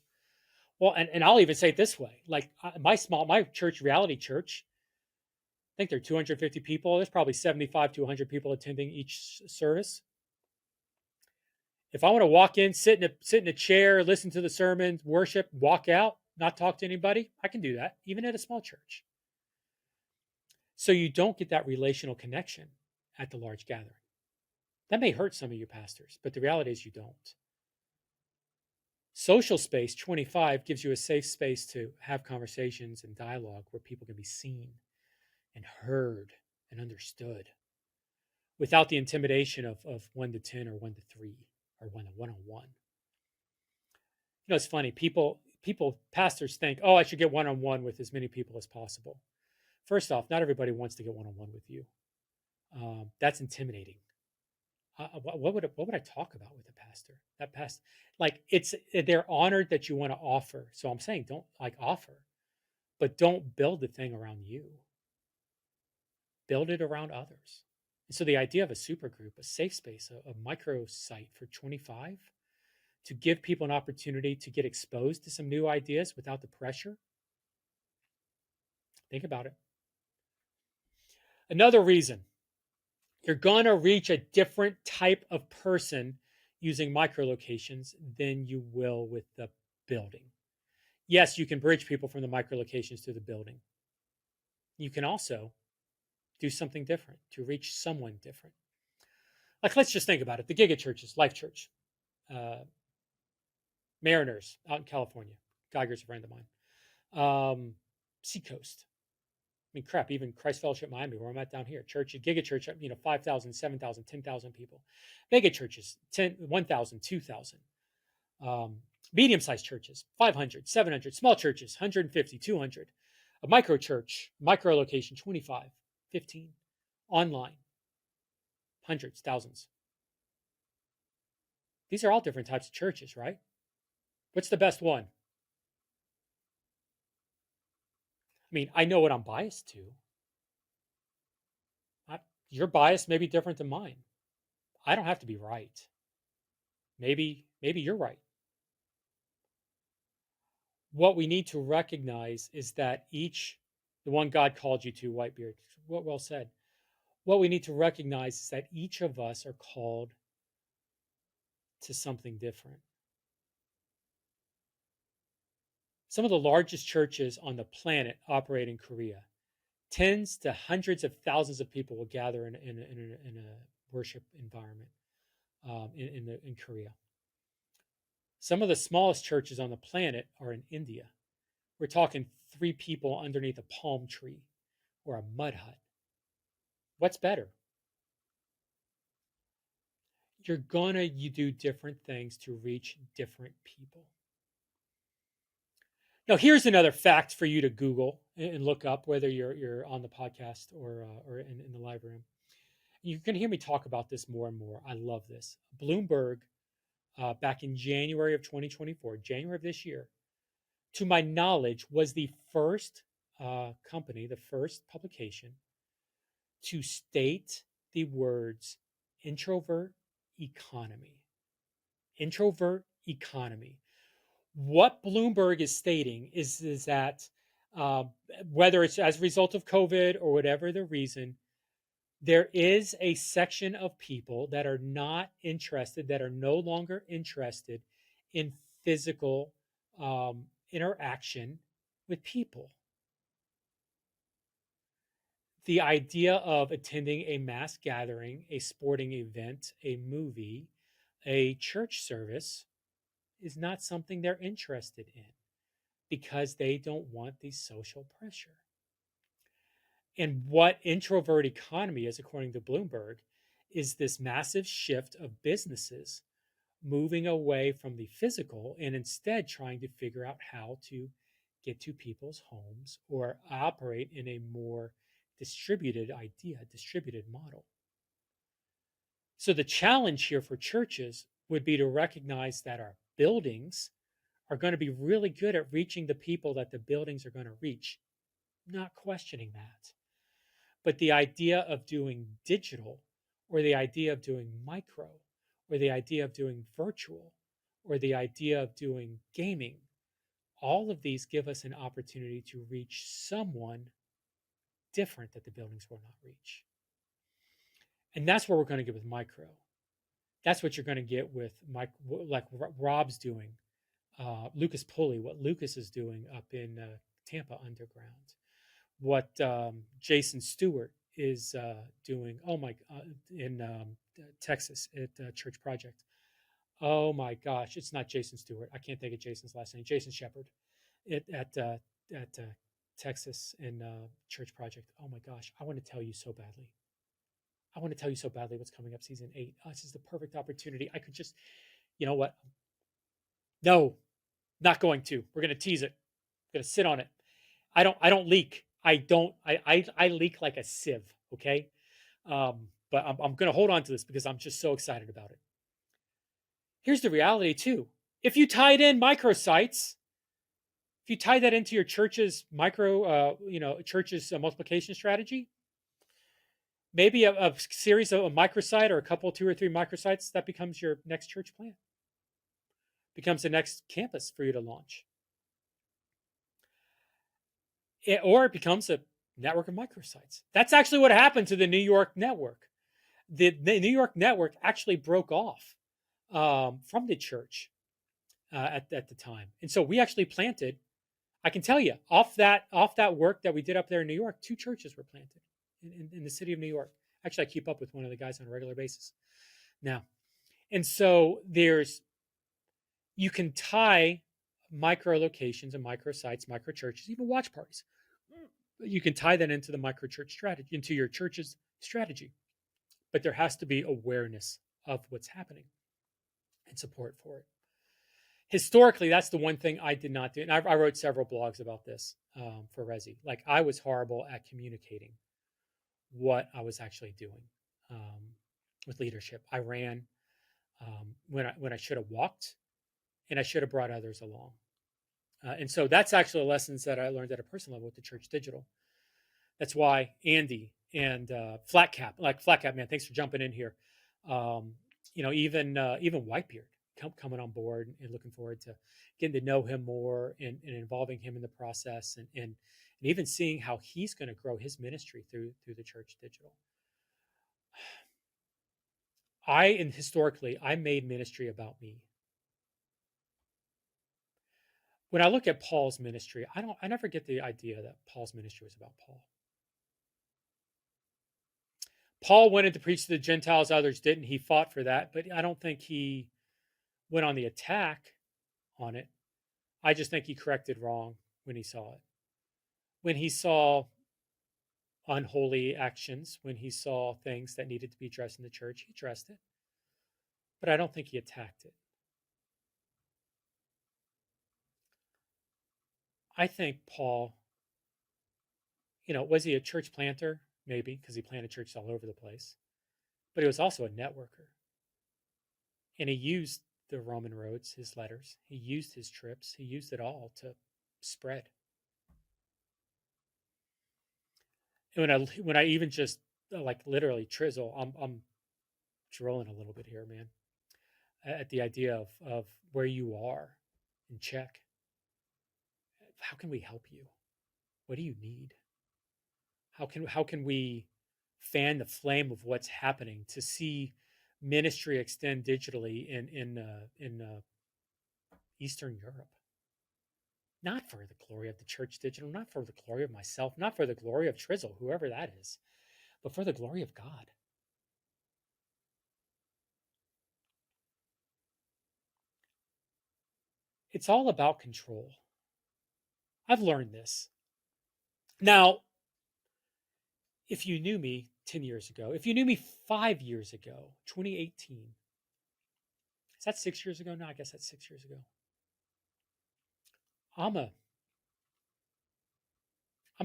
Well, and I'll even say it this way. Like my church, Reality Church, I think there are 250 people. There's probably 75 to 100 people attending each service. If I want to walk in, sit in a chair, listen to the sermon, worship, walk out, not talk to anybody, I can do that, even at a small church. So you don't get that relational connection at the large gathering. That may hurt some of you pastors, but the reality is you don't. Social space, 25, gives you a safe space to have conversations and dialogue where people can be seen and heard and understood without the intimidation of 1 to 10 or 1 to 3 or 1 to 1-on-1. It's funny. Pastors think, oh, I should get one-on-one with as many people as possible. First off, not everybody wants to get one-on-one with you. That's intimidating. What would I talk about with a pastor? They're honored that you want to offer. So I'm saying don't offer, but don't build the thing around you. Build it around others. And so the idea of a super group, a safe space, a microsite for 25, to give people an opportunity to get exposed to some new ideas without the pressure. Think about it. Another reason, you're going to reach a different type of person using microlocations than you will with the building. Yes, you can bridge people from the microlocations to the building. You can also do something different to reach someone different. Like, let's just think about it. The giga churches, Life Church, Mariners out in California. Geiger's a friend of mine. Seacoast. I mean, crap, even Christ Fellowship Miami, where I'm at down here. Church, giga church, 5,000, 7,000, 10,000 people. Mega churches, 1,000, 2,000. Medium-sized churches, 500, 700. Small churches, 150, 200. A micro church, micro location, 25, 15. Online, hundreds, thousands. These are all different types of churches, right? What's the best one? I mean, I know what I'm biased to. Your bias may be different than mine. I don't have to be right. Maybe you're right. what we need to recognize is that the one God called you to, Whitebeard, what well said. What we need to recognize is that each of us are called to something different. Some of the largest churches on the planet operate in Korea. Tens to hundreds of thousands of people will gather in a worship environment in Korea. Some of the smallest churches on the planet are in India. We're talking 3 people underneath a palm tree or a mud hut. What's better? You do different things to reach different people. Now, here's another fact for you to Google and look up, whether you're on the podcast or in the live room. You can hear me talk about this more and more. I love this. Bloomberg, back in January of 2024, January of this year, to my knowledge, was the first company, the first publication to state the words introvert economy. Introvert economy. What Bloomberg is stating is that whether it's as a result of COVID or whatever the reason, there is a section of people that are not interested, that are no longer interested in physical interaction with people. The idea of attending a mass gathering, a sporting event, a movie, a church service is not something they're interested in because they don't want the social pressure. And what introvert economy is, according to Bloomberg, is this massive shift of businesses moving away from the physical and instead trying to figure out how to get to people's homes or operate in a more distributed model. So the challenge here for churches would be to recognize that our buildings are going to be really good at reaching the people that the buildings are going to reach. Not questioning that. But the idea of doing digital, or the idea of doing micro, or the idea of doing virtual, or the idea of doing gaming, all of these give us an opportunity to reach someone different that the buildings will not reach. And that's what we're going to get with micro. That's what you're going to get with like Rob's doing, Lucas Pulley, what Lucas is doing up in Tampa Underground, what Jason Stewart is doing. In Texas at Church Project. Oh my gosh, it's not Jason Stewart. I can't think of Jason's last name. Jason Shepard at Texas in Church Project. Oh my gosh, I want to tell you so badly. I want to tell you so badly what's coming up season 8. Oh, this is the perfect opportunity. I could just, you know what? No, not going to. We're going to tease it. I'm going to sit on it. I don't leak. I leak like a sieve. Okay. But I'm going to hold on to this because I'm just so excited about it. Here's the reality too. If you tied in microsites, if you tie that into your church's church's multiplication strategy, maybe a series of a microsite or a couple, 2 or 3 microsites, that becomes your next church plant. Becomes the next campus for you to launch. Or it becomes a network of microsites. That's actually what happened to the New York network. The New York network actually broke off from the church at the time. And so we actually planted, I can tell you, off that work that we did up there in New York, 2 churches were planted in the city of New York. Actually, I keep up with one of the guys on a regular basis now. And so you can tie micro locations and microsites, micro churches, even watch parties. You can tie that into the micro church strategy, into your church's strategy. But there has to be awareness of what's happening and support for it. Historically, that's the one thing I did not do. And I wrote several blogs about this for Resi. Like, I was horrible at communicating what I was actually doing with leadership. I ran when I should have walked, and I should have brought others along. And so that's actually lessons that I learned at a personal level with the Church.digital. That's why Andy and Flatcap, man, thanks for jumping in here. Even Whitebeard, coming on board and looking forward to getting to know him more and involving him in the process and even seeing how he's going to grow his ministry through the church digital. And historically, I made ministry about me. When I look at Paul's ministry, I never get the idea that Paul's ministry was about Paul. Paul wanted to preach to the Gentiles, others didn't. He fought for that, but I don't think he went on the attack on it. I just think he corrected wrong when he saw it. When he saw unholy actions, when he saw things that needed to be addressed in the church, he addressed it. But I don't think he attacked it. I think Paul, was he a church planter? Maybe, because he planted churches all over the place. But he was also a networker. And he used the Roman roads, his letters. He used his trips. He used it all to spread. And when I even just like literally trizzle, I'm drilling a little bit here, man, at the idea of where you are and check. How can we help you? What do you need? How can we fan the flame of what's happening to see ministry extend digitally in Eastern Europe? Not for the glory of the church digital, not for the glory of myself, not for the glory of Trizzle, whoever that is, but for the glory of God. It's all about control. I've learned this. Now, if you knew me 10 years ago, if you knew me 5 years ago, 2018, is that 6 years ago? No, I guess that's 6 years ago. I'm a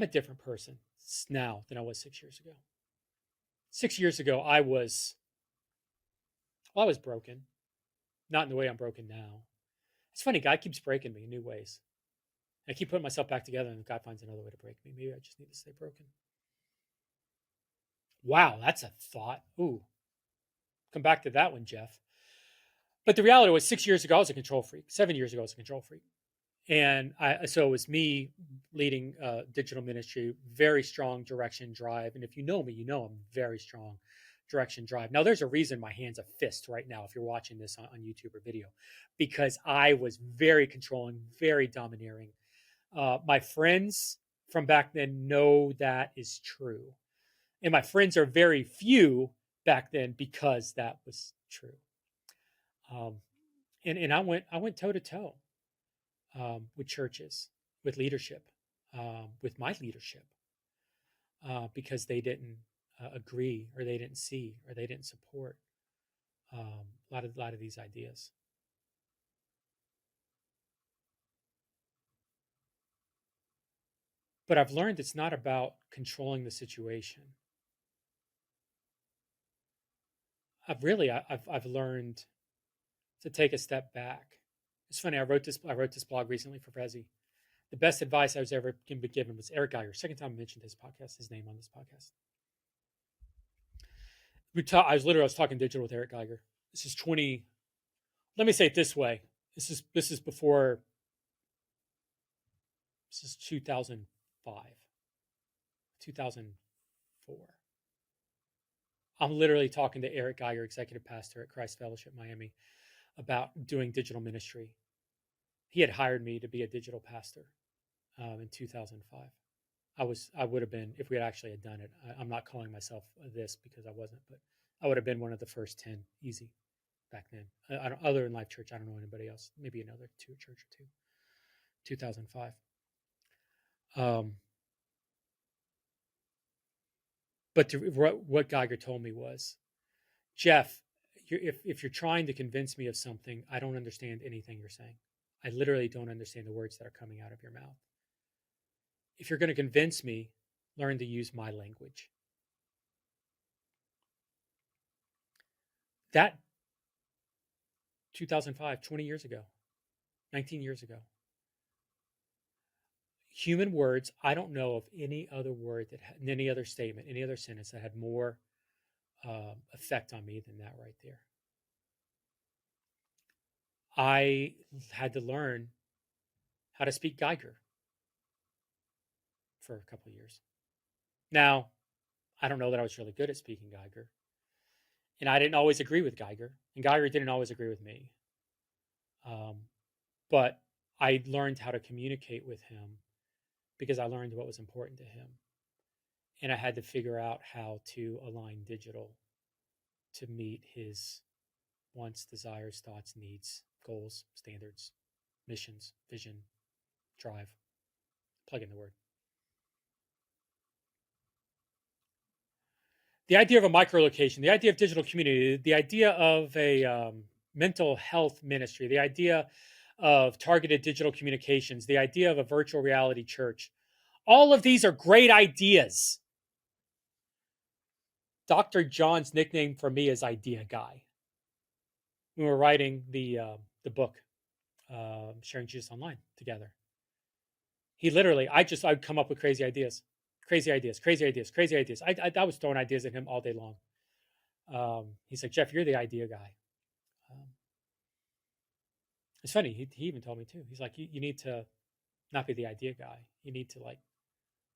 different person now than I was 6 years ago. 6 years ago, I was broken. Not in the way I'm broken now. It's funny, God keeps breaking me in new ways. I keep putting myself back together, and God finds another way to break me. Maybe I just need to stay broken. Wow, that's a thought. Ooh, come back to that one, Jeff. But the reality was 6 years ago, I was a control freak. 7 years ago, I was a control freak. And so it was me leading digital ministry, very strong direction drive. And if you know me, you know I'm very strong direction drive. Now, there's a reason my hand's a fist right now if you're watching this on YouTube or video, because I was very controlling, very domineering. My friends from back then know that is true. And my friends are very few back then because that was true. And I went toe to toe with churches, with leadership, with my leadership, because they didn't agree, or they didn't see, or they didn't support a lot of these ideas. But I've learned it's not about controlling the situation. I've learned to take a step back. It's funny. I wrote this blog recently for Prezi. The best advice I was ever given was Eric Geiger. Second time I mentioned his name on this podcast. I was talking digital with Eric Geiger. This is 20. Let me say it this way. This is before. This is 2005, 2004. I'm literally talking to Eric Geiger, executive pastor at Christ Fellowship Miami, about doing digital ministry. He had hired me to be a digital pastor in 2005. I would have been, if we had done it. I'm not calling myself this because I wasn't, but I would have been one of the first 10 easy back then. Other than Life Church, I don't know anybody else. Maybe another church or two. 2005. But what Geiger told me was, Jeff, if you're trying to convince me of something, I don't understand anything you're saying. I literally don't understand the words that are coming out of your mouth. If you're going to convince me, learn to use my language. That 2005, 20 years ago, 19 years ago. Human words, I don't know of any other word any other statement, any other sentence that had more effect on me than that right there. I had to learn how to speak Geiger for a couple of years. Now, I don't know that I was really good at speaking Geiger, and I didn't always agree with Geiger, and Geiger didn't always agree with me. Um, but I learned how to communicate with him because I learned what was important to him, and I had to figure out how to align digital to meet his wants, desires, thoughts, needs, goals, standards, missions, vision, drive. Plug in the word. The idea of a micro-location, the idea of digital community, the idea of a mental health ministry, the idea of targeted digital communications, the idea of a virtual reality church. All of these are great ideas. Dr. John's nickname for me is Idea Guy. We were writing the book, Sharing Jesus Online together. He literally, I'd come up with crazy ideas. Crazy ideas, crazy ideas, crazy ideas. I was throwing ideas at him all day long. He's like, Jeff, you're the idea guy. Um, it's funny. He even told me too. He's like, you need to not be the idea guy. You need to like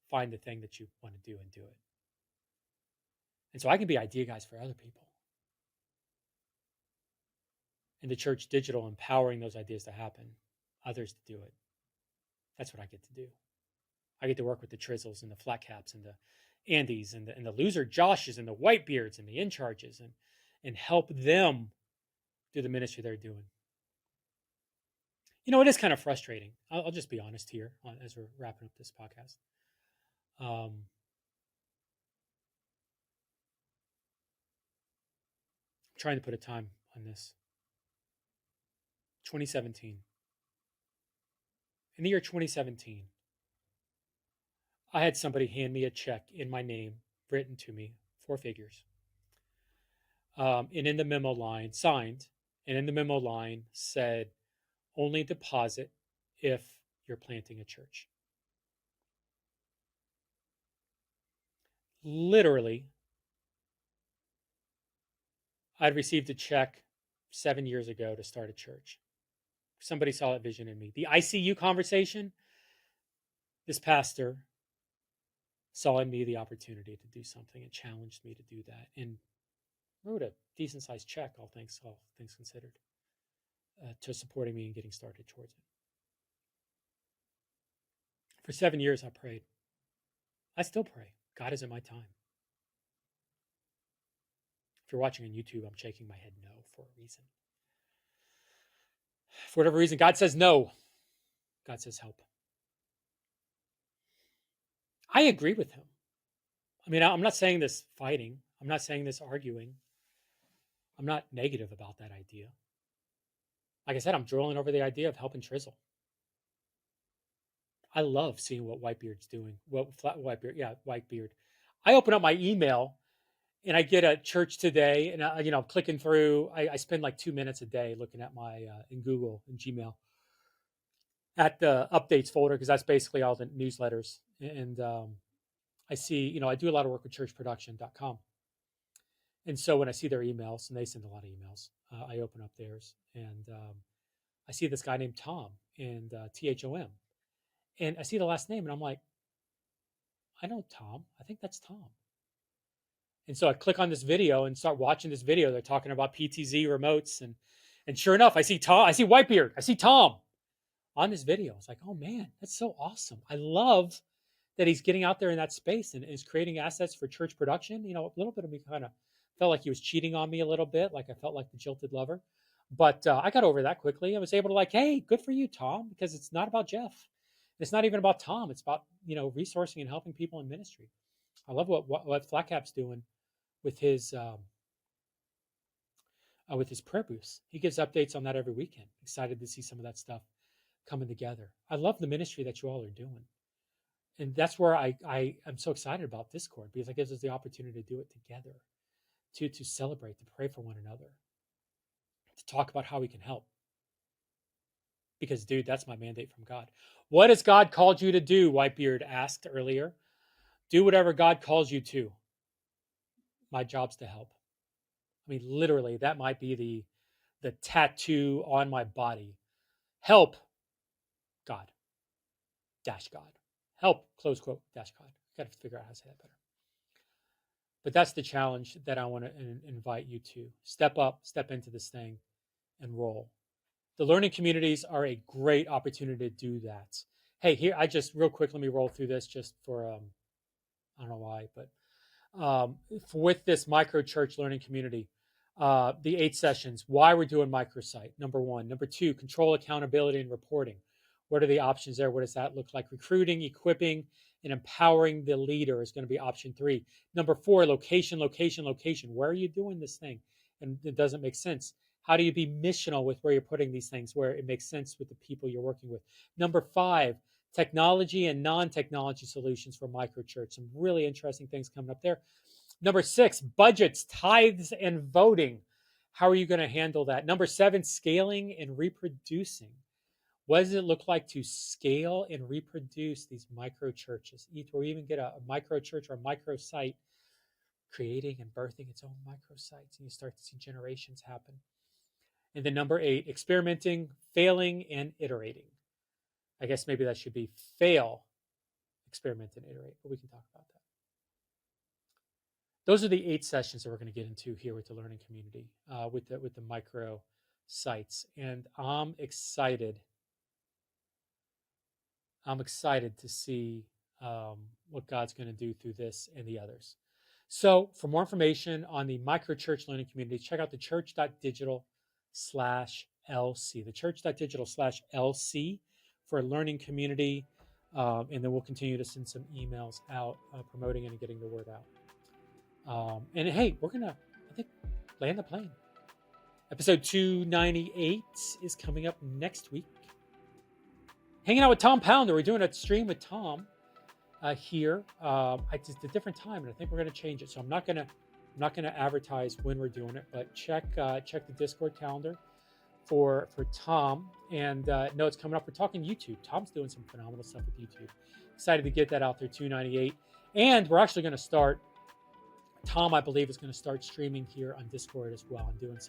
find the thing that you want to do and do it. And so I can be idea guys for other people. And the church digital empowering those ideas to happen, others to do it. That's what I get to do. I get to work with the Trizzles and the flat caps and the Andys and the loser Joshes and the Whitebeards and the in charges and help them do the ministry they're doing. You know, it is kind of frustrating. I'll just be honest here as we're wrapping up this podcast. Trying to put a time on this. 2017. In the year 2017, I had somebody hand me a check in my name, written to me, 4 figures. And in the memo line, signed, and in the memo line said, only deposit if you're planting a church. Literally, I'd received a check 7 years ago to start a church. Somebody saw that vision in me. The ICU conversation, this pastor saw in me the opportunity to do something and challenged me to do that and wrote a decent sized check, all things considered, to supporting me and getting started towards it. For 7 years, I prayed. I still pray. God is in my time. If you're watching on YouTube, I'm shaking my head no for a reason. For whatever reason, God says no. God says help. I agree with him. I mean, I'm not saying this fighting. I'm not saying this arguing. I'm not negative about that idea. Like I said, I'm drooling over the idea of helping Trizzle. I love seeing what Whitebeard's doing. Whitebeard. I open up my email and I get a church today, and I'm clicking through. I spend like 2 minutes a day looking at my in Google and Gmail at the updates folder because that's basically all the newsletters. And I see, I do a lot of work with church.production.com. And so when I see their emails, and they send a lot of emails, I open up theirs, and I see this guy named Tom, and THOM, and I see the last name, and I'm like, I know Tom. I think that's Tom. And so I click on this video and start watching this video. They're talking about PTZ remotes, and sure enough, I see Tom. I see Whitebeard. I see Tom on this video. It's like, oh man, that's so awesome. I love that he's getting out there in that space and is creating assets for church production. A little bit of me kind of felt like he was cheating on me a little bit, like I felt like the jilted lover. But I got over that quickly. I was able to like, hey, good for you, Tom, because it's not about Jeff. It's not even about Tom. It's about, resourcing and helping people in ministry. I love what Flat Cap's doing with his prayer booths. He gives updates on that every weekend. Excited to see some of that stuff coming together. I love the ministry that you all are doing. And that's where I am so excited about Discord, because it gives us the opportunity to do it together, to celebrate, to pray for one another, to talk about how we can help. Because, dude, that's my mandate from God. What has God called you to do? Whitebeard asked earlier. Do whatever God calls you to. My job's to help. I mean, literally, that might be the tattoo on my body. Help, God, dash God. Help, close quote, dash God. Got to figure out how to say that better. But that's the challenge that I want to invite you to. Step up, step into this thing, and roll. The learning communities are a great opportunity to do that. Hey, here, I just real quick, let me roll through this just for, I don't know why, but with this micro church learning community, the 8 sessions, why we're doing microsite, number 1. Number 2, control, accountability, and reporting. What are the options there? What does that look like? Recruiting, equipping, and empowering the leader is going to be option 3. Number 4, location, location, location. Where are you doing this thing? And it doesn't make sense. How do you be missional with where you're putting these things, where it makes sense with the people you're working with? Number 5, technology and non-technology solutions for microchurch. Some really interesting things coming up there. Number 6, budgets, tithes, and voting. How are you going to handle that? Number 7, scaling and reproducing. What does it look like to scale and reproduce these micro churches, or even get a micro church or a microsite creating and birthing its own microsites, and you start to see generations happen. And then number 8, experimenting, failing, and iterating. I guess maybe that should be fail, experiment, and iterate, but we can talk about that. Those are the 8 sessions that we're going to get into here with the learning community, with the micro sites, and I'm excited. I'm excited to see what God's going to do through this and the others. So, for more information on the micro church learning community, check out thechurch.digital/LC. Thechurch.digital/LC for a learning community, and then we'll continue to send some emails out promoting it and getting the word out. And hey, we're gonna, I think, land the plane. Episode 298 is coming up next week. Hanging out with Tom Pounder. We're doing a stream with Tom here. It's a different time, and I think we're gonna change it. So I'm not gonna advertise when we're doing it, but check the Discord calendar for Tom. And no, it's coming up. We're talking YouTube. Tom's doing some phenomenal stuff with YouTube. Excited to get that out there. 298, and we're actually going to start. Tom, I believe, is going to start streaming here on Discord as well, and doing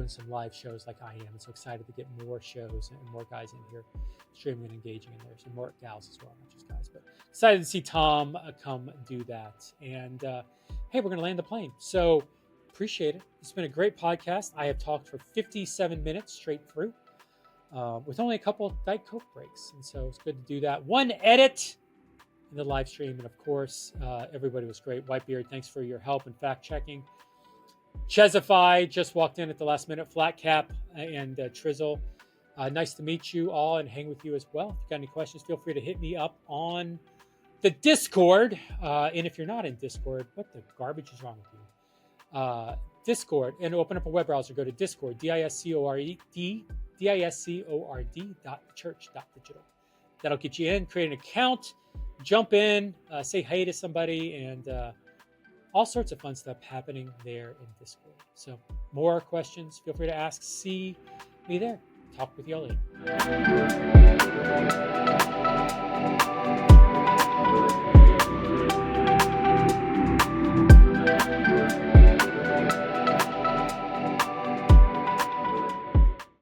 some live shows like I am. And so excited to get more shows and more guys in here streaming and engaging in there. Some more gals as well, not just guys. But excited to see Tom come do that. And hey, we're going to land the plane. So appreciate it. It's been a great podcast. I have talked for 57 minutes straight through with only a couple of Diet Coke breaks. And so it's good to do that. One edit in the live stream. And of course, everybody was great. Whitebeard, thanks for your help and fact checking. Chesify just walked in at the last minute. Flat Cap and Trizzle. Nice to meet you all and hang with you as well. If you got any questions, feel free to hit me up on the Discord. And if you're not in Discord, what the garbage is wrong with you? Discord, and open up a web browser. Go to Discord, discord.thechurch.digital. That'll get you in. Create an account, jump in, say hey to somebody, and all sorts of fun stuff happening there in Discord. So more questions, feel free to ask. See me there. Talk with y'all later.